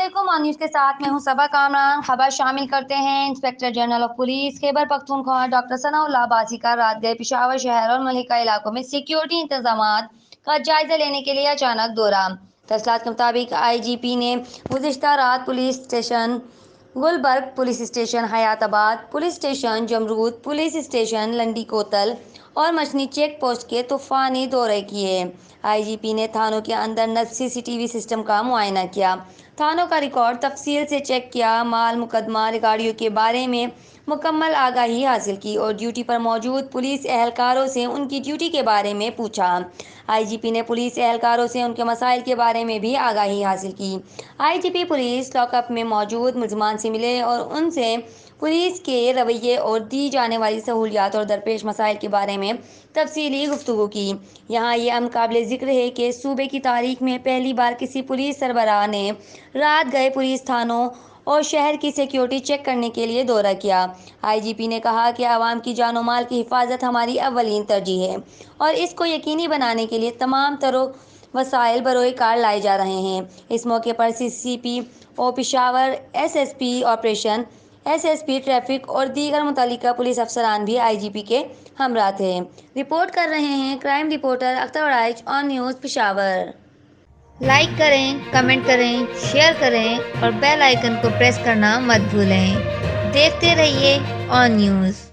علیکم نیوز کے ساتھ میں ہوں صبا کامران۔ خبر شامل کرتے ہیں۔ Inspector general of police Khyber Pakhtunkhwa doctor Sanaullah باسی کا رات گئے پشاور شہر اور ملحقہ علاقوں میں سیکیورٹی انتظامات کا جائزہ لینے کے لیے اچانک دورہ۔ تفصیلات کے مطابق آئی جی پی نے گزشتہ رات police station Gulberg, police station Hayatabad, police station Jamrud, police station Landi Kotal اور مچھلی چیک پوسٹ کے طوفانی دورے کیے۔ آئی جی پی نے تھانوں کے اندر نصب سی سی ٹی وی سسٹم کا معائنہ کیا، تھانوں کا ریکارڈ تفصیل سے چیک کیا، مال مقدمہ گاڑیوں کے بارے میں مکمل آگاہی حاصل کی اور ڈیوٹی پر موجود پولیس اہلکاروں سے ان کی ڈیوٹی کے بارے میں پوچھا۔ آئی جی پی نے پولیس اہلکاروں سے ان کے مسائل کے بارے میں بھی آگاہی حاصل کی۔ آئی جی پی پولیس لاک اپ میں موجود ملزمان سے ملے اور ان سے پولیس کے رویے اور دی جانے والی سہولیات اور درپیش مسائل کے بارے میں تفصیلی گفتگو کی۔ یہاں یہ امر قابل ذکر ہے کہ صوبے کی تاریخ میں پہلی بار کسی پولیس سربراہ نے رات گئے پولیس تھانوں اور شہر کی سیکیورٹی چیک کرنے کے لیے دورہ کیا۔ آئی جی پی نے کہا کہ عوام کی جان و مال کی حفاظت ہماری اولین ترجیح ہے اور اس کو یقینی بنانے کے لیے تمام تر وسائل بروئے کار لائے جا رہے ہیں۔ اس موقع پر C P O Peshawar, S S P operation, S S P traffic اور دیگر متعلقہ پولیس افسران بھی آئی جی پی کے ہمراہ تھے۔ رپورٹ کر رہے ہیں کرائم رپورٹر اختر وڑائچ آن نیوز پشاور۔ لائک کریں، کمنٹ کریں، شیئر کریں اور بیل آئیکن کو پریس کرنا مت بھولیں۔ دیکھتے رہیے آن نیوز۔